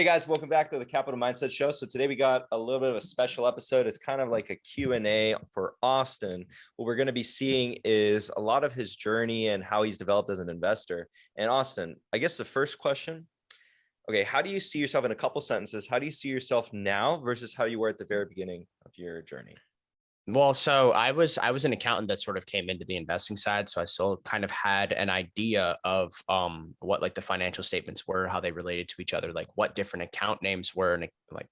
Hey guys, welcome back to the Capital Mindset Show. So today we got a little bit of a special episode. It's kind of like a Q&A for Austin. What we're going to be seeing is a lot of his journey and how he's developed as an investor. And Austin, I guess the first question, okay, how do you see yourself in a couple sentences? How do you see yourself now versus how you were at the very beginning of your journey? Well, so I was an accountant that sort of came into the investing side. So I still kind of had an idea of what like the financial statements were, how they related to each other, like what different account names were and like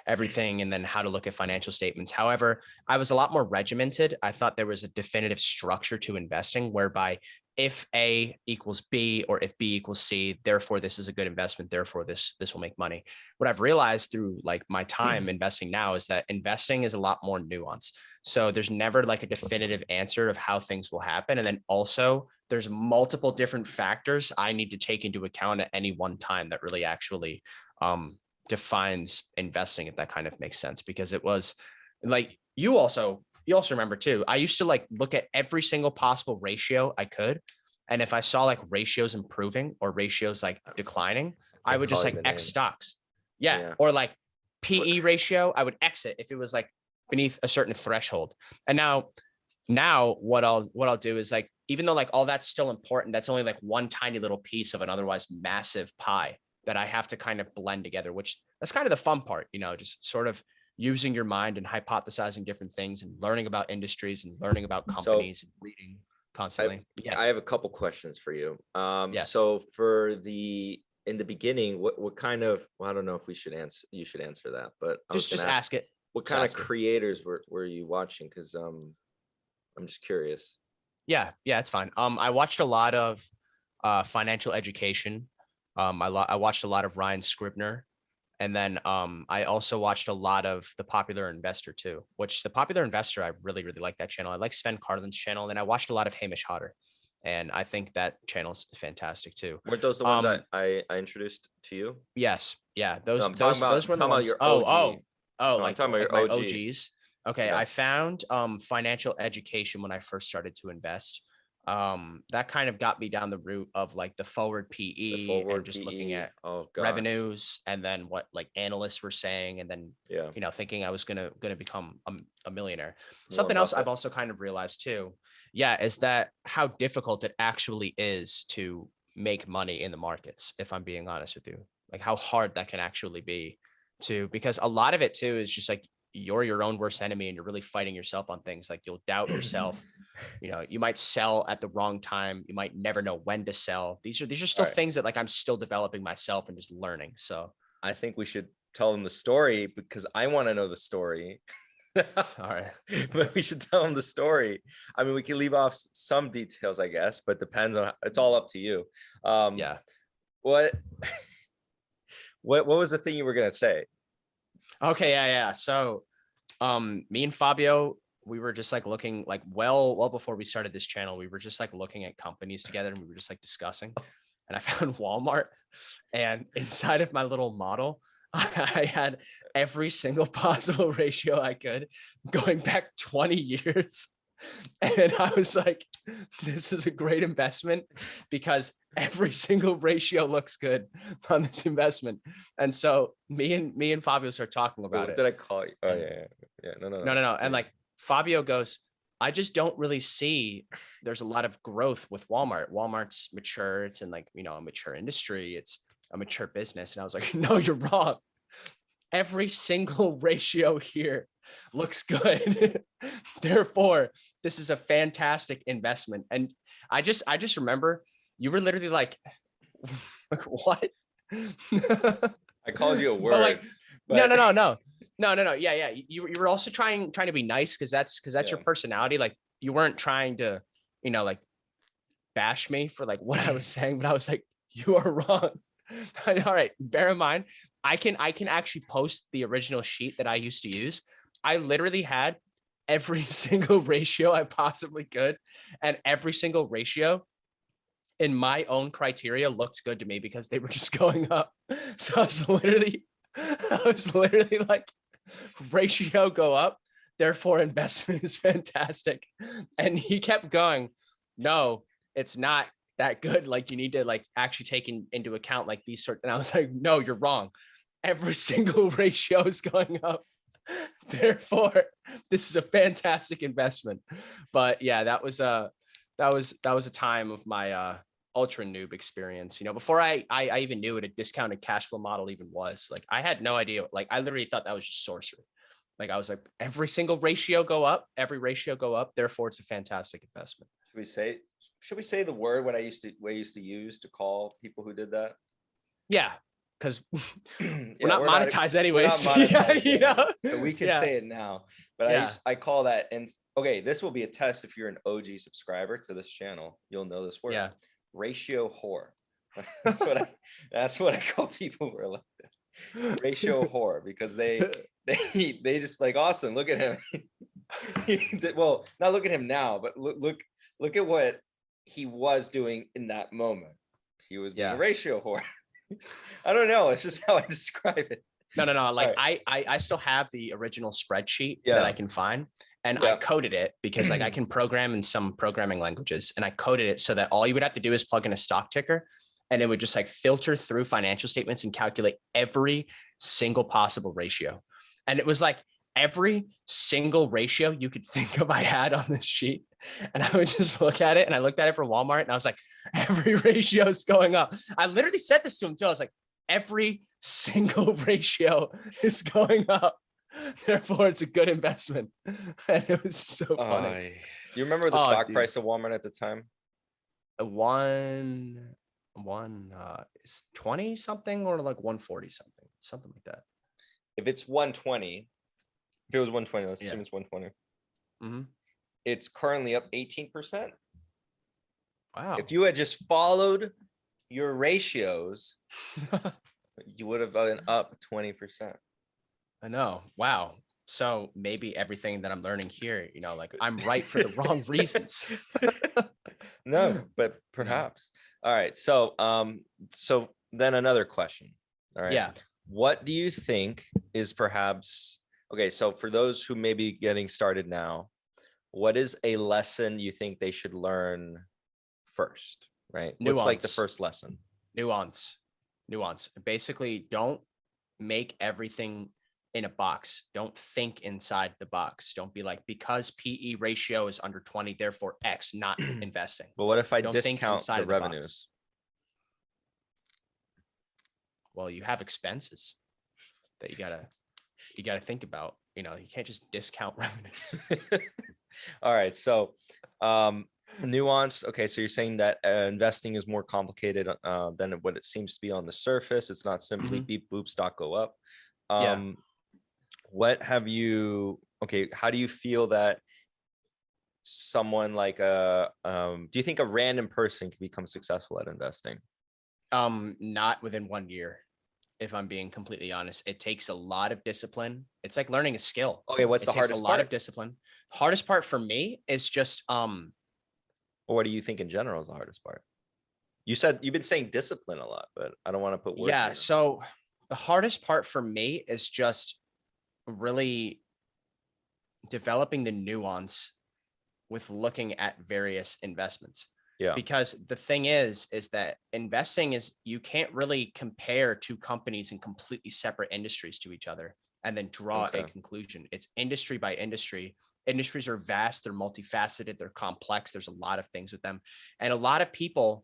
everything, and then how to look at financial statements. However, I was a lot more regimented. I thought there was a definitive structure to investing whereby if A equals B or if B equals C, therefore this is a good investment, therefore this will make money. What I've realized through like my time investing now is that investing is a lot more nuanced. So there's never like a definitive answer of how things will happen. And then also there's multiple different factors I need to take into account at any one time that really actually defines investing, if that kind of makes sense. Because it was like, you also remember too, I used to like look at every single possible ratio I could. And if I saw like ratios improving or ratios like declining, I would just like X stocks. Yeah. Or like PE ratio, I would exit if it was like beneath a certain threshold. And now what I'll do is like, even though like all that's still important, that's only like one tiny little piece of an otherwise massive pie that I have to kind of blend together, which that's kind of the fun part, just sort of using your mind and hypothesizing different things and learning about industries and learning about companies and reading constantly. I have a couple questions for you. Yes. So in the beginning, what kind of, well, I don't know if you should answer that, but just ask it. What kind of creators were you watching? Because I'm just curious. Yeah, it's fine. I watched a lot of financial education. I watched a lot of Ryan Scribner. And then I also watched a lot of The Popular Investor too, which The Popular Investor, I really, really like that channel. I like Sven Carlin's channel. And then I watched a lot of Hamish Hodder. And I think that channel is fantastic too. Weren't those the ones I introduced to you? Yes. Yeah. Those were the ones. Your OG. Like talking about my your OG. OGs. Okay. Yeah. I found financial education when I first started to invest. That kind of got me down the route of like the forward PE and just looking at revenues and then what like analysts were saying, and then thinking I was gonna become a millionaire. Something else I've also kind of realized too, is that how difficult it actually is to make money in the markets, if I'm being honest with you. Like how hard that can actually be because a lot of it too is just like you're your own worst enemy and you're really fighting yourself on things. Like you'll doubt yourself. You might sell at the wrong time. You might never know when to sell. These are still things that like I'm still developing myself and just learning. So I think we should tell them the story because I want to know the story. All right. But we should tell them the story. I mean, we can leave off some details, I guess, but depends on, it's all up to you. What was the thing you were going to say? Okay. Yeah. So, me and Fabio, we were just like looking like well before we started this channel, we were just like looking at companies together and we were just like discussing, and I found Walmart, and inside of my little model, I had every single possible ratio I could going back 20 years. And I was like, this is a great investment because every single ratio looks good on this investment. And so me and Fabio start talking about it. What did I call you? Oh, yeah. No. And like Fabio goes, I just don't really see there's a lot of growth with Walmart. Walmart's mature. It's in like, a mature industry. It's a mature business. And I was like, no, you're wrong. Every single ratio here looks good. Therefore, this is a fantastic investment. And I just remember you were literally like what? I called you a word. No. Yeah. You were also trying to be nice because that's your personality. Like you weren't trying to, like bash me for like what I was saying, but I was like, you are wrong. All right. Bear in mind, I can actually post the original sheet that I used to use. I literally had every single ratio I possibly could, and every single ratio in my own criteria looked good to me because they were just going up. So I was literally like, ratio go up, therefore investment is fantastic. And he kept going, no, it's not that good. Like you need to like actually take into account like these sort. And I was like, no, you're wrong. every single ratio is going up. Therefore, this is a fantastic investment. But yeah, that was a time of my ultra noob experience. Before I even knew what a discounted cash flow model even was. Like, I had no idea. Like, I literally thought that was just sorcery. Like, I was like, every single ratio go up, therefore it's a fantastic investment. Should we say the word what I used to use to call people who did that? Yeah, because Yeah, we're not monetized anyways. We're not monetized Yeah, so we can say it now. But I call that, and okay, this will be a test if you're an OG subscriber to this channel. You'll know this word. Yeah. Ratio whore. That's what I call people who are like that. Ratio whore, because they just like, Austin, look at him. Well, not look at him now, but look at what he was doing in that moment. He was being a ratio whore. I don't know. It's just how I describe it. No. Like, right. I still have the original spreadsheet that I can find, and I coded it because like I can program in some programming languages, and I coded it so that all you would have to do is plug in a stock ticker, and it would just like filter through financial statements and calculate every single possible ratio. And it was like every single ratio you could think of I had on this sheet. And I would just look at it, and I looked at it for Walmart, and I was like, every ratio is going up. I literally said this to him too. I was like, every single ratio is going up. Therefore, it's a good investment. And it was so funny. Do you remember the stock price of Walmart at the time? One is 20 something or like 140 something like that. If it's 120, if it was 120, let's assume it's 120. Mm-hmm. It's currently up 18%. Wow. If you had just followed your ratios, you would have been up 20%. I know. Wow. So maybe everything that I'm learning here, like I'm right for the wrong reasons. No, but perhaps. No. All right. So then another question. All right. Yeah. What do you think is perhaps, okay, so for those who may be getting started now, what is a lesson you think they should learn first, right? Nuance. What's like the first lesson? Nuance. Basically, don't make everything in a box. Don't think inside the box. Don't be like, because PE ratio is under 20, therefore X, not investing. But what if I discount the revenues? Well, you have expenses that you gotta think about. You can't just discount revenues. All right. So nuance. Okay. So you're saying that investing is more complicated than what it seems to be on the surface. It's not simply beep, boop, stock go up. What have you, okay. How do you feel that someone like do you think a random person can become successful at investing? Not within 1 year. If I'm being completely honest, it takes a lot of discipline. It's like learning a skill. Okay, what's the hardest part? A lot of discipline. Hardest part for me is just Or what do you think in general is the hardest part? You said you've been saying discipline a lot, but I don't want to put words. Yeah. So the hardest part for me is just really developing the nuance with looking at various investments. Yeah. Because the thing is that investing is, you can't really compare two companies in completely separate industries to each other and then draw a conclusion. It's industry by industry. Industries are vast. They're multifaceted. They're complex. There's a lot of things with them. And a lot of people,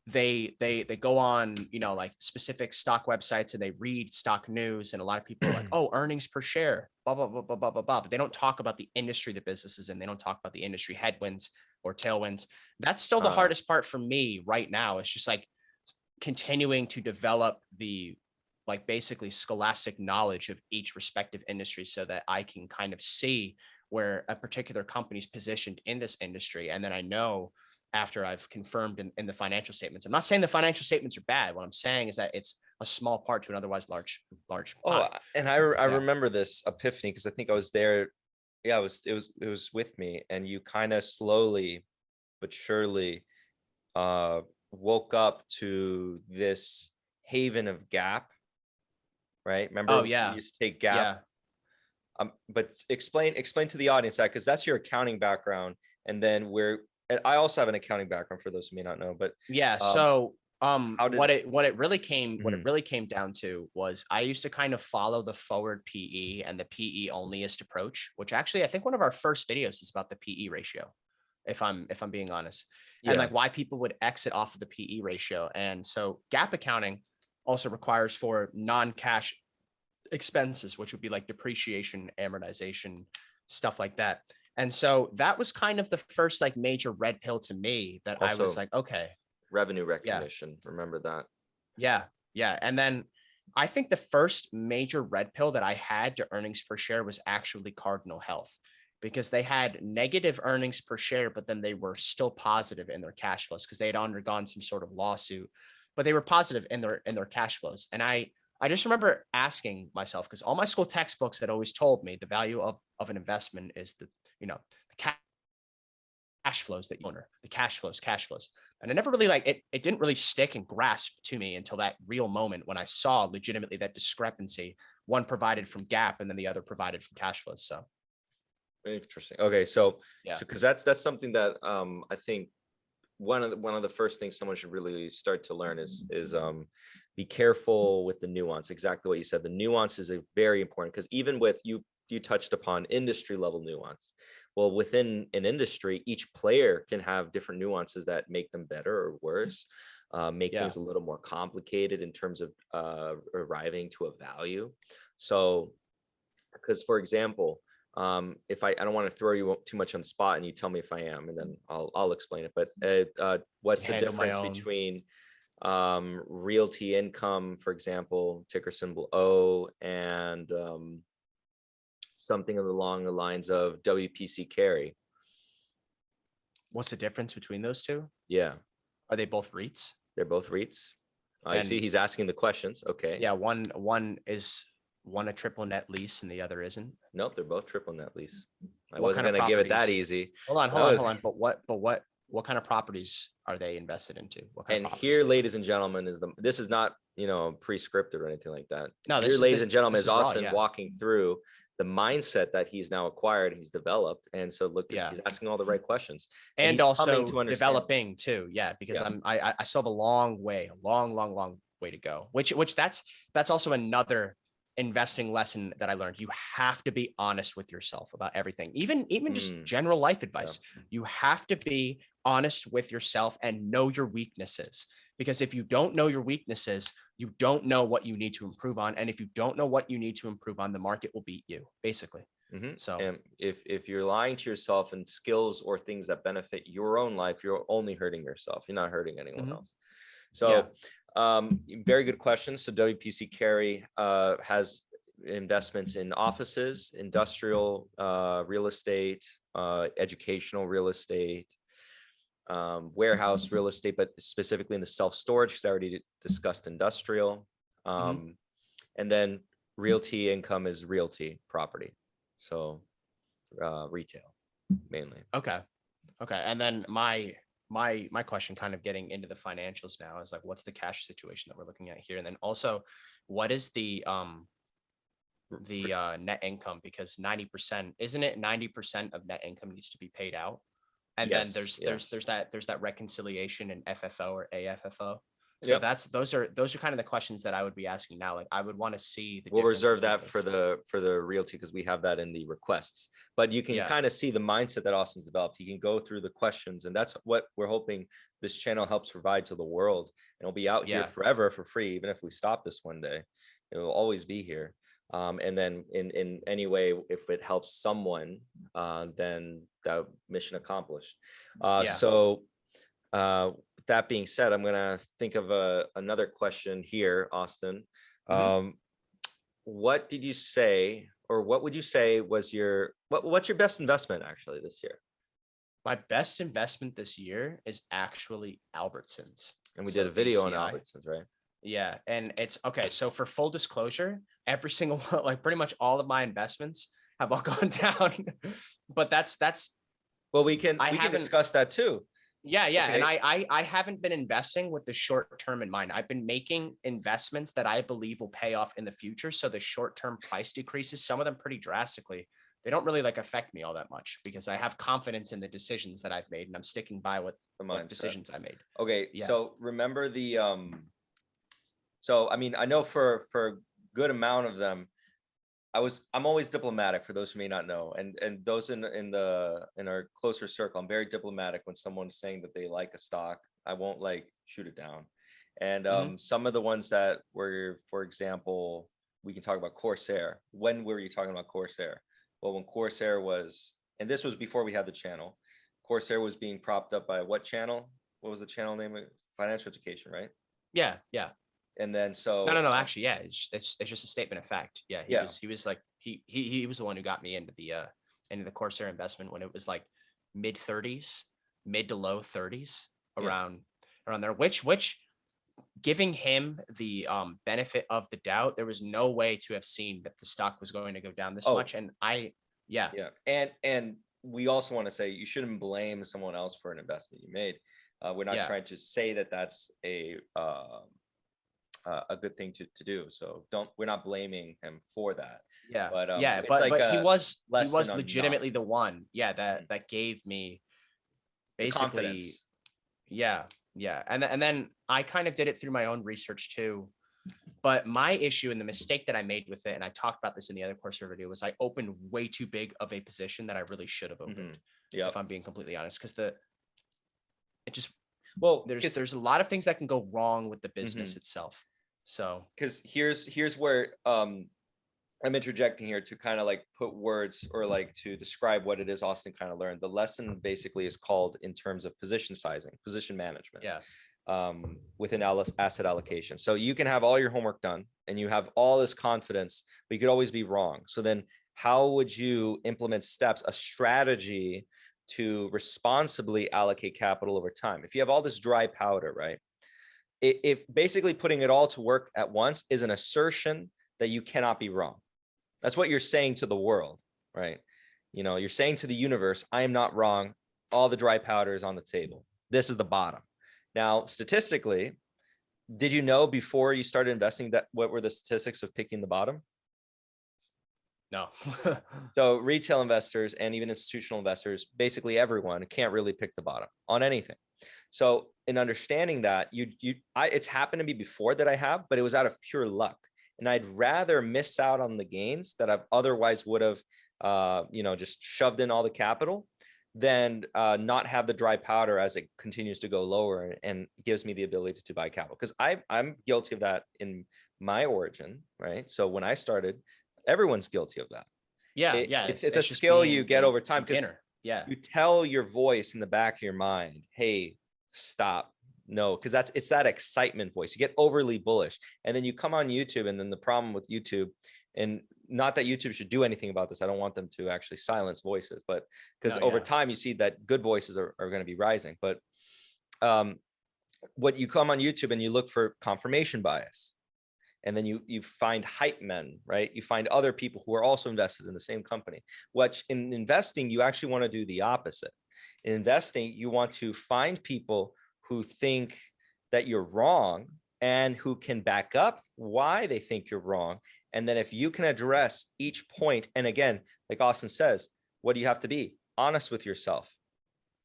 they go on, like specific stock websites, and they read stock news. And a lot of people are like, oh, earnings per share, blah, blah, blah, blah, blah, blah, blah. But they don't talk about the industry the business is in. They don't talk about the industry headwinds or tailwinds. That's still the hardest part for me right now. It's just like continuing to develop the like basically scholastic knowledge of each respective industry so that I can kind of see where a particular company is positioned in this industry. And then I know after I've confirmed in the financial statements. I'm not saying the financial statements are bad. What I'm saying is that it's a small part to an otherwise large pie. And I remember this epiphany because I think I was there. Yeah, it was with me, and you kind of slowly but surely woke up to this haven of gap, right? Remember? Oh yeah, we used to take gap. Yeah. But explain to the audience that, because that's your accounting background, and then I also have an accounting background for those who may not know. But yeah, so How did what it really came Mhm. down to was I used to kind of follow the forward PE and the PE onlyist approach, which actually I think one of our first videos is about the PE ratio, if I'm being honest, and Yeah. like why people would exit off of the PE ratio. And so gap accounting also requires for non-cash expenses, which would be like depreciation, amortization, stuff like that. And so that was kind of the first like major red pill to me that I was Also, like, okay, revenue yeah, recognition. Remember that. yeah, yeah. And then I think the first major red pill that I had to earnings per share was actually Cardinal Health, because they had negative earnings per share, but then they were still positive in their cash flows because they had undergone some sort of lawsuit, but they were positive in their cash flows. And I just remember asking myself, because all my school textbooks had always told me the value of an investment is the cash flows that you owner, the cash flows. And I never really like it. It didn't really stick and grasp to me until that real moment when I saw legitimately that discrepancy, one provided from gap and then the other provided from cash flows. So Interesting. Okay, so yeah, because that's something that I think one of the first things someone should really start to learn is be careful with the nuance. Exactly what you said. The nuance is a very important, because even with you touched upon industry level nuance. Well, within an industry, each player can have different nuances that make them better or worse, make yeah, things a little more complicated in terms of arriving to a value. So, because for example, if I don't want to throw you too much on the spot and you tell me if I am, and then I'll explain it. But can what's the handle my difference own. between realty income, for example, ticker symbol O, and something along the lines of WPC carry? What's the difference between those two? Yeah, Are they both REITs? they're both REITs. You see, And he's asking the questions. Okay. yeah, one is one a triple net lease and the other isn't. Nope, they're both triple net lease. I What wasn't kind of gonna give it that properties? easy. Hold on, That hold on, was hold on. What kind of properties are they invested into? What kind of And properties here, do they own? ladies and gentlemen, this is not, pre-scripted or anything like that. No, Here, ladies and gentlemen, this is is raw. Austin Yeah, walking through the mindset that he's now acquired, he's developed. And so look, yeah. he's asking all the right questions, and And he's coming also to understand. developing too. Yeah, because Yeah. I still have a long way, a long way to go. Which that's also another investing lesson that I learned. You have to be honest with yourself about everything, even just Mm, general life yeah. advice. You have to be honest with yourself and know your weaknesses. Because if you don't know your weaknesses, you don't know what you need to improve on. And if you don't know what you need to improve on, the market will beat you, basically. Hmm. So And if you're lying to yourself in skills or things that benefit your own life, you're only hurting yourself. You're not hurting anyone mhm, else. yeah. So, very good question. So WPC Carry has investments in offices, industrial real estate, educational real estate, warehouse real estate, but specifically in the self-storage, because I already discussed industrial. Mhm. Um, and then realty income is realty property. So retail mainly. Okay. Okay. And then my question kind of getting into the financials now is like what's the cash situation that we're looking at here? And then also what is the net income? Because 90%, isn't it 90% of net income needs to be paid out? And then Yes, yes. there's that reconciliation in FFO or AFFO. So Yep. those are kind of the questions that I would be asking now. Like I would want to see the We'll difference reserve between that those two. for the realty, because we have that in the requests. But you can Yeah. kind of see the mindset that Austin's developed. He can go through the questions, and that's what we're hoping this channel helps provide to the world. And it'll be out here Yeah. forever for free, even if we stop this one day. It will always be here. And then in any way, if it helps someone, then that mission accomplished. Yeah. So with that being said, I'm gonna think of another question here, Austin. Mhm. Um, what did you say, or what would you say was what's your best investment actually this year? My best investment this year is actually Albertsons. And we did So a video on ACI. Albertsons, right? Yeah. And it's okay. So for full disclosure, every single one, like pretty much all of my investments have all gone down. But that's Well, I we can haven't, discuss that too. yeah, yeah. And Okay. I haven't been investing with the short term in mind. I've been making investments that I believe will pay off in the future. So the short term price decreases, some of them pretty drastically, they don't really like affect me all that much because I have confidence in the decisions that I've made and I'm sticking by what decisions I made. Okay. Yeah. So remember so I mean, I know for a good amount of them, I'm always diplomatic for those who may not know. And those in our closer circle, I'm very diplomatic when someone's saying that they like a stock. I won't like shoot it down. And some of the ones that were, for example, we can talk about Corsair. When were you talking about Corsair? Well, when Corsair was, and this was before we had the channel, Corsair was being propped up by what channel? What was the channel name? Financial Education, right? Yeah. Yeah. And then so no, actually, yeah, it's just a statement of fact. Yeah, he was like he was the one who got me into the Corsair investment when it was like mid 30s, mid to low 30s, around there, which giving him the benefit of the doubt, there was no way to have seen that the stock was going to go down this much. And and we also want to say you shouldn't blame someone else for an investment you made. We're not trying to say that that's a good thing to do. So we're not blaming him for that. Yeah. But but he was legitimately the one, that gave me basically Yeah. And then I kind of did it through my own research too. But my issue and the mistake that I made with it, and I talked about this in the other Corsair video, was I opened way too big of a position that I really should have opened. If I'm being completely honest, because there's a lot of things that can go wrong with the business itself. So because here's where I'm interjecting here to kind of like put words or like to describe what it is Austin kind of learned. The lesson basically is called in terms of position sizing, position management. Within asset allocation. So you can have all your homework done and you have all this confidence, but you could always be wrong. So then how would you implement steps, a strategy to responsibly allocate capital over time? If you have all this dry powder, right? If basically putting it all to work at once is an assertion that you cannot be wrong. That's what you're saying to the world, right? You know, you're saying to the universe, I am not wrong. All the dry powder is on the table. This is the bottom. Now, statistically, did you know before you started investing that what were the statistics of picking the bottom? No. So retail investors and even institutional investors, basically everyone can't really pick the bottom on anything. So in understanding that, it's happened to me before that I have, but it was out of pure luck. And I'd rather miss out on the gains that I've otherwise would have, just shoved in all the capital than not have the dry powder as it continues to go lower and gives me the ability to buy capital. Because I'm guilty of that in my origin, right? So when I started, everyone's guilty of that. It's a skill you get over time because you tell your voice in the back of your mind, hey, stop. No, because it's that excitement voice. You get overly bullish. And then you come on YouTube, and then the problem with YouTube, and not that YouTube should do anything about this. I don't want them to actually silence voices, but because over time you see that good voices are going to be rising. But what you come on YouTube and you look for confirmation bias, and then you find hype men, right? You find other people who are also invested in the same company. Which in investing, you actually want to do the opposite. In investing, you want to find people who think that you're wrong and who can back up why they think you're wrong. And then if you can address each point, and again, like Austin says, what do you have to be? Honest with yourself.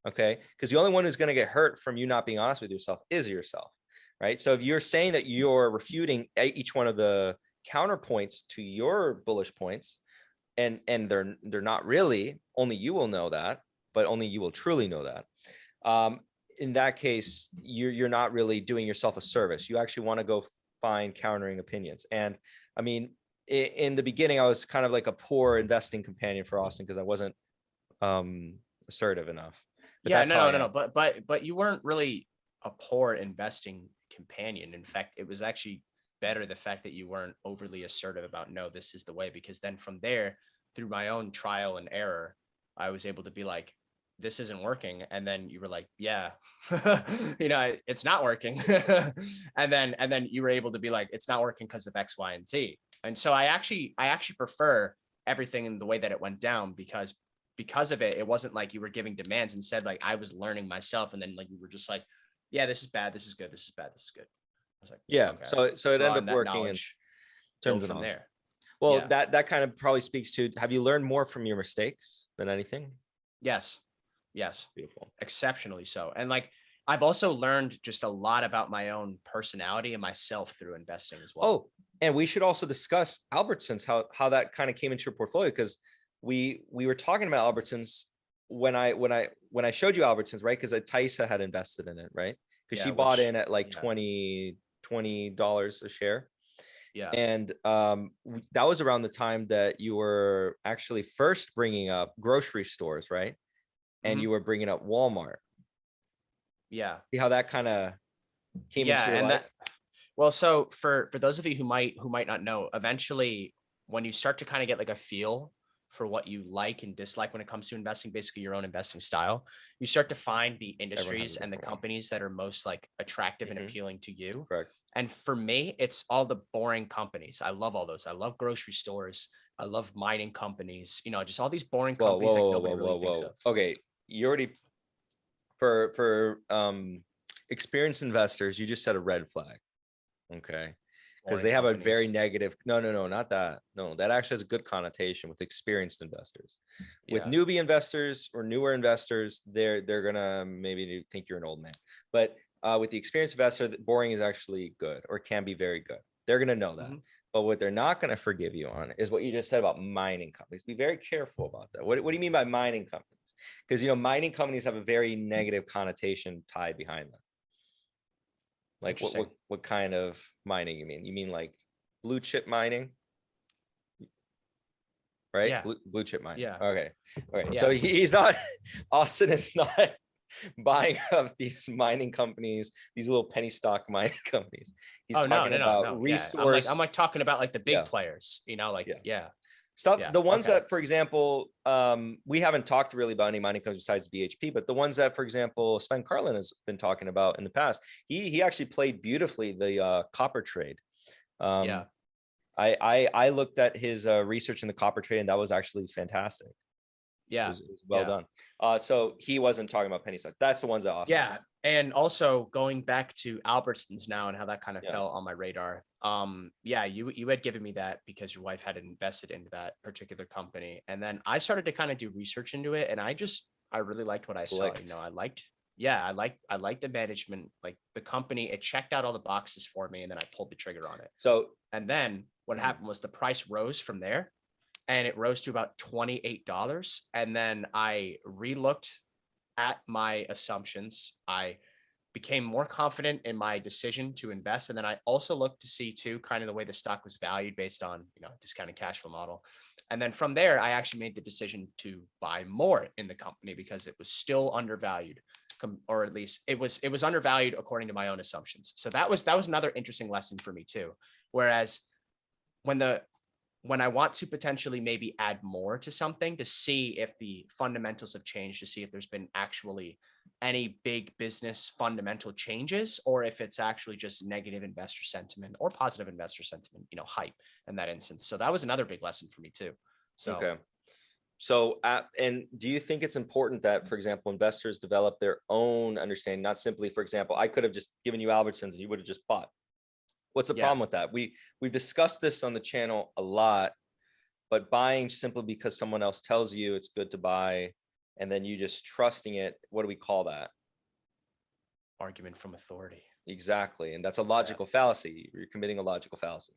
Okay. Because the only one who's going to get hurt from you not being honest with yourself is yourself. Right. So if you're saying that you're refuting each one of the counterpoints to your bullish points, and they're not really, only you will know that, but only you will truly know that. In that case, you're not really doing yourself a service. You actually want to go find countering opinions. And I mean, in the beginning, I was kind of like a poor investing companion for Austin because I wasn't assertive enough. But no. But you weren't really a poor investing companion. In fact, it was actually better the fact that you weren't overly assertive about, no, this is the way, because then from there, through my own trial and error, I was able to be like, this isn't working. And then you were like, yeah, it's not working. and then you were able to be like, it's not working because of X, Y, and Z. And so I actually prefer everything in the way that it went down because of it. It wasn't like you were giving demands. Instead, like I was learning myself. And then like you were just like, yeah, this is bad. This is good. This is bad. This is good. I was like, yeah. Okay. So it ended up working in terms of from there. Well, Yeah. that kind of probably speaks to, have you learned more from your mistakes than anything? Yes. Yes. Beautiful. Exceptionally so. And like, I've also learned just a lot about my own personality and myself through investing as well. Oh, and we should also discuss Albertsons, how that kind of came into your portfolio, because we were talking about Albertsons when I showed you Albertsons, right? Because Taisa had invested in it, right? Because she bought in at like yeah. $20 a share. Yeah. And that was around the time that you were actually first bringing up grocery stores, right? And you were bringing up Walmart. Yeah. See how that kind of came into Yeah. your And life? well, so for those of you who might not know, eventually when you start to kind of get like a feel for what you like and dislike when it comes to investing, basically your own investing style, you start to find the industries and the companies that are most like attractive and appealing to you. Correct. And for me, it's all the boring companies. I love all those. I love grocery stores. I love mining companies, just all these boring Whoa, companies that whoa, nobody whoa, really whoa, thinks whoa. of. Okay, you already, for experienced investors, you just said a red flag. Okay. Because Boring they have a very companies. negative, no, not that. No, that actually has a good connotation with experienced investors. With Yeah. newbie investors or newer investors, they're gonna maybe think you're an old man. But with the experienced investor, boring is actually good, or can be very good. They're gonna know that. But what they're not gonna forgive you on is what you just said about mining companies. Be very careful about that. What do you mean by mining companies? Because mining companies have a very negative connotation tied behind them. Like what kind of mining you mean? You mean like blue chip mining? Right? Yeah. Blue chip mining. Yeah. Okay. Okay. Yeah. So he's not, Austin is not buying up these mining companies, these little penny stock mining companies. He's talking about Yeah. resource. I'm like talking about like the big Yeah. players, like, yeah. Stuff, Yeah. the ones Okay. that, for example, we haven't talked really about any mining companies besides BHP, but the ones that, for example, Sven Carlin has been talking about in the past, he actually played beautifully the copper trade. Yeah. I looked at his research in the copper trade, and that was actually fantastic. Yeah. It was well done. So he wasn't talking about penny stocks. That's the ones that Austin. Yeah. And also going back to Albertsons now and how that kind of fell on my radar. Yeah, you had given me that because your wife had invested into that particular company. And then I started to kind of do research into it. And I really liked what I saw. I liked the management, like the company, it checked out all the boxes for me. And then I pulled the trigger on it. So, and then what happened was the price rose from there, and it rose to about $28. And then I relooked at my assumptions. I became more confident in my decision to invest. And then I also looked to see too, kind of the way the stock was valued based on, discounted cash flow model. And then from there, I actually made the decision to buy more in the company because it was still undervalued, or at least it was undervalued according to my own assumptions. So that was another interesting lesson for me too. Whereas when I want to potentially maybe add more to something to see if the fundamentals have changed, to see if there's been actually any big business fundamental changes, or if it's actually just negative investor sentiment or positive investor sentiment, hype in that instance. So that was another big lesson for me too. So, okay. So, and do you think it's important that, for example, investors develop their own understanding, not simply, for example, I could have just given you Albertsons and you would have just bought. What's the problem with that? We've discussed this on the channel a lot, but buying simply because someone else tells you it's good to buy, and then you just trusting it, what do we call that? Argument from authority. Exactly. And that's a logical fallacy. You're committing a logical fallacy.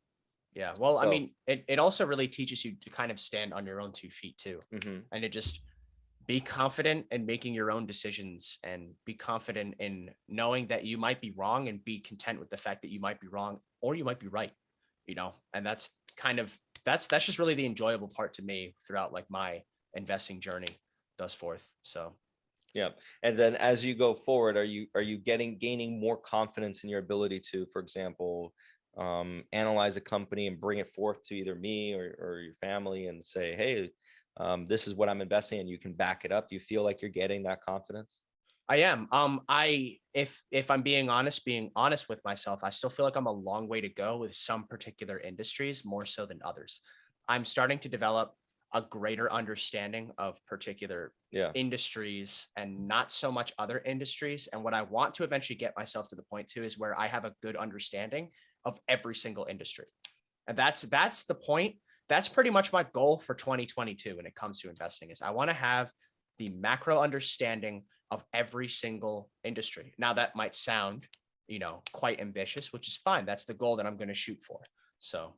Yeah. Well, I mean, it also really teaches you to kind of stand on your own 2 feet too. And to just be confident in making your own decisions, and be confident in knowing that you might be wrong, and be content with the fact that you might be wrong or you might be right, and that's just really the enjoyable part to me throughout like my investing journey thus forth. So yeah. And then as you go forward, are you gaining more confidence in your ability to, for example, analyze a company and bring it forth to either me or your family and say, hey, this is what I'm investing in, you can back it up? Do you feel like you're getting that confidence? I am. If I'm being honest with myself, I still feel like I'm a long way to go with some particular industries, more so than others. I'm starting to develop a greater understanding of particular industries and not so much other industries. And what I want to eventually get myself to the point to is where I have a good understanding of every single industry. And that's the point that's pretty much my goal for 2022 when it comes to investing is I want to have the macro understanding of every single industry. Now that might sound, quite ambitious, which is fine. That's the goal that I'm going to shoot for. So.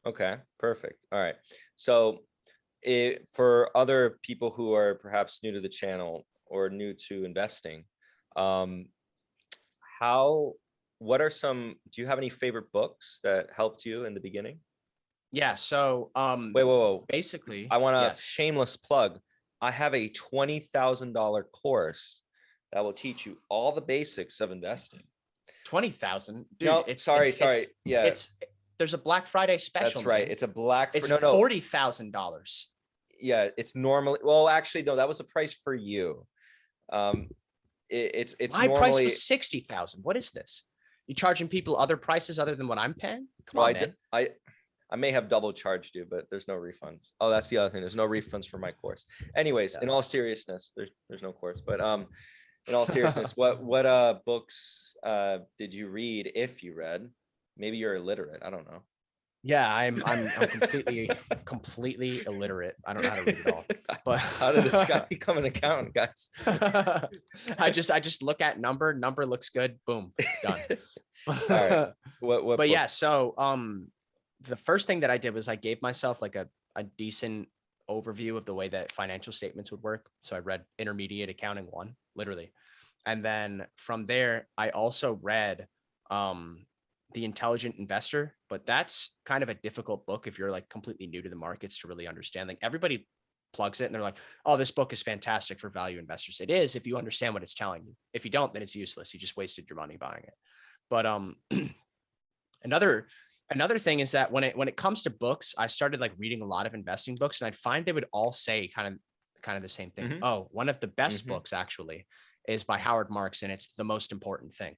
Okay, perfect. All right. So for other people who are perhaps new to the channel or new to investing, what are do you have any favorite books that helped you in the beginning? Yeah. So, wait, basically, I want a yes. shameless plug. I have a $20,000 course that will teach you all the basics of investing. 20,000, dude. No, sorry. Yeah, there's a Black Friday special. That's right. Man. It's a Black. It's $40,000. Yeah, it's normally. Well, actually, no. That was the price for you. It's my normally price was 60,000. What is this? You charging people other prices other than what I'm paying? Come on, man. I may have double charged you, but there's no refunds. Oh, that's the other thing. There's no refunds for my course. Anyways, in all seriousness, there's no course. But in all seriousness, what books did you read? If you read, maybe you're illiterate. I don't know. Yeah, I'm completely illiterate. I don't know how to read it all. But how did this guy become an accountant, guys? I just look at number looks good. Boom, done. All right. What but book? Yeah, so the first thing that I did was I gave myself like a decent overview of the way that financial statements would work. So I read Intermediate Accounting 1, literally. And then from there, I also read The Intelligent Investor, but that's kind of a difficult book if you're like completely new to the markets to really understand. Like everybody plugs it and they're like, oh, this book is fantastic for value investors. It is if you understand what it's telling you. If you don't, then it's useless. You just wasted your money buying it. But another thing is that when it comes to books, I started like reading a lot of investing books, and I'd find they would all say kind of the same thing. Mm-hmm. Oh, one of the best books actually is by Howard Marks, and it's The Most Important Thing.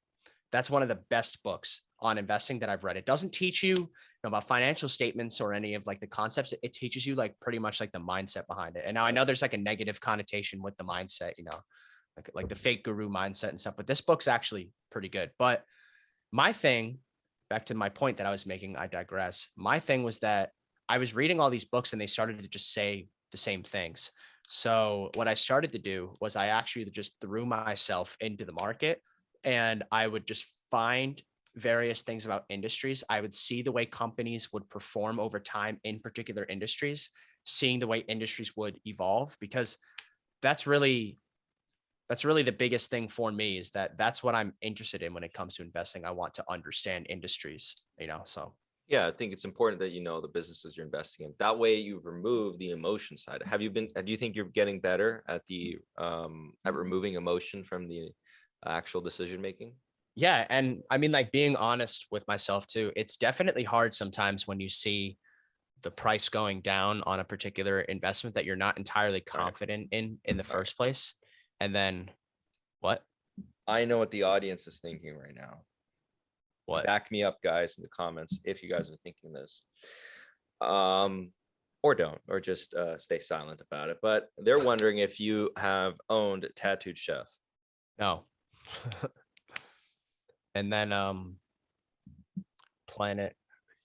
That's one of the best books on investing that I've read. It doesn't teach you, about financial statements or any of like the concepts. It teaches you like pretty much like the mindset behind it. And now I know there's like a negative connotation with the mindset, like the fake guru mindset and stuff, but this book's actually pretty good. But my thing, back to my point that I was making, I digress. My thing was that I was reading all these books and they started to just say the same things. So what I started to do was I actually just threw myself into the market, and I would just find various things about industries. I would see the way companies would perform over time in particular industries, seeing the way industries would evolve, because that's really the biggest thing for me, is that's what I'm interested in when it comes to investing. I want to understand industries, so. Yeah, I think it's important that you know the businesses you're investing in. That way you remove the emotion side. Do you think you're getting better at at removing emotion from the actual decision making? Yeah. And I mean, like, being honest with myself too, it's definitely hard sometimes when you see the price going down on a particular investment that you're not entirely confident in the first place. And then what? I know what the audience is thinking right now. What? Back me up, guys, in the comments if you guys are thinking this. Or don't, or just stay silent about it. But they're wondering if you have owned Tattooed Chef. No. And then Planet,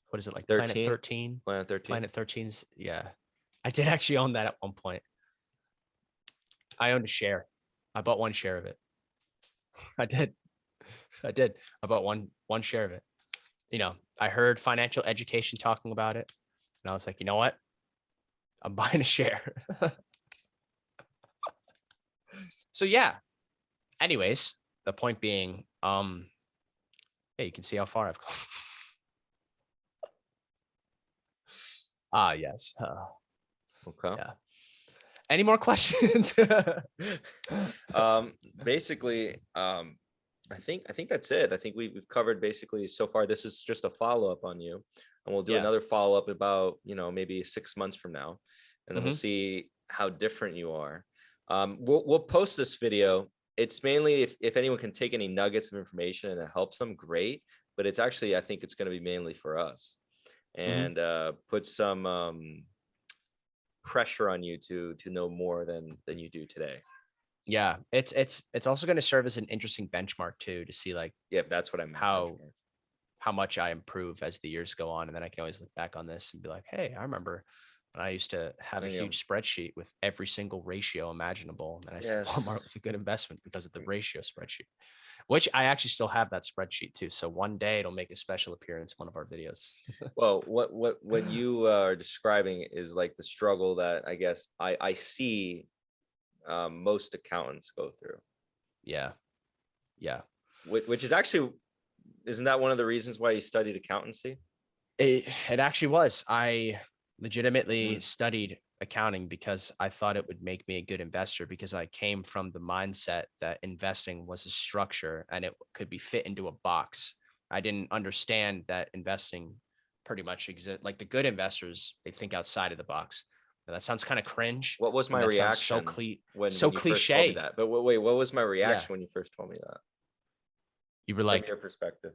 what is it, like 13? Planet 13? Planet 13. Planet 13's, yeah. I did actually own that at one point. I owned a share. I bought one share of it. I did. I bought one share of it. I heard financial education talking about it, and I was like, you know what? I'm buying a share. So yeah. Anyways, the point being, yeah, you can see how far I've come. Yes. Okay. Yeah. Any more questions? Basically, I think that's it. I think we've covered basically so far. This is just a follow-up on you, and we'll do another follow-up about, maybe 6 months from now, and then we'll see how different you are. We'll post this video. It's mainly if anyone can take any nuggets of information and it helps them, great. But it's actually, I think it's going to be mainly for us, and put some pressure on you to know more than you do today. Yeah, it's also going to serve as an interesting benchmark too, to see like, yeah, that's what I meant. How how much I improve as the years go on. And then I can always look back on this and be like, hey, I remember when I used to have a huge spreadsheet with every single ratio imaginable. And then I said Walmart was a good investment because of the ratio spreadsheet, which I actually still have that spreadsheet too. So one day it'll make a special appearance in one of our videos. Well, what you are describing is like the struggle that I guess I see most accountants go through. Yeah. Yeah. Which is actually, isn't that one of the reasons why you studied accountancy? It actually was. I legitimately studied accounting because I thought it would make me a good investor, because I came from the mindset that investing was a structure and it could be fit into a box. I didn't understand that investing pretty much exists. Like the good investors, they think outside of the box. And that sounds kind of cringe. What was my reaction so when so you cliche. First told me that? But wait, what was my reaction when you first told me that? You were like, from your perspective.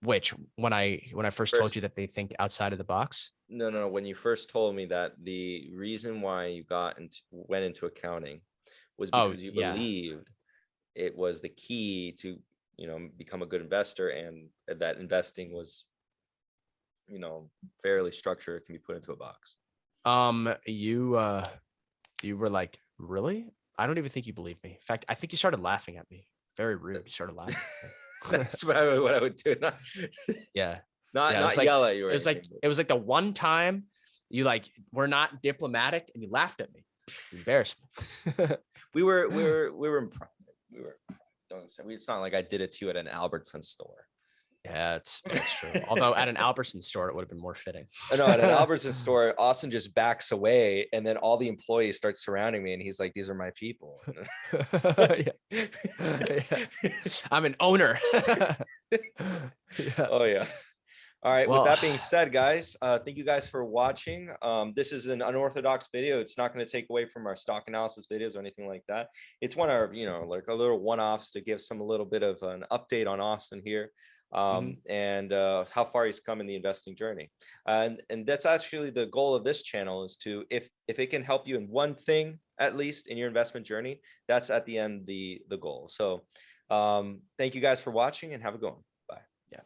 Which when I first told you that they think outside of the box? No. When you first told me that the reason why you went into accounting was because you believed it was the key to, become a good investor, and that investing was, fairly structured, can be put into a box. You were like, really? I don't even think you believed me. In fact, I think you started laughing at me. Very rude. You started laughing. That's probably what I would do. Not yell at you. It was like the one time you were not diplomatic and you laughed at me. You embarrassed me. we were in private. It's not like I did it to you at an Albertsons store. Yeah, it's true. Although at an Albertsons store, it would have been more fitting. No, at an Albertsons store, Austin just backs away, and then all the employees start surrounding me, and he's like, "These are my people." Yeah. I'm an owner. Oh yeah. All right. Well, with that being said, guys, thank you guys for watching. This is an unorthodox video. It's not going to take away from our stock analysis videos or anything like that. It's one of, like a little one-offs to give a little bit of an update on Austin here. And how far he's come in the investing journey. And that's actually the goal of this channel, is to, if it can help you in one thing, at least in your investment journey, that's at the end, the goal. So thank you guys for watching, and have a good one. Bye. Yeah.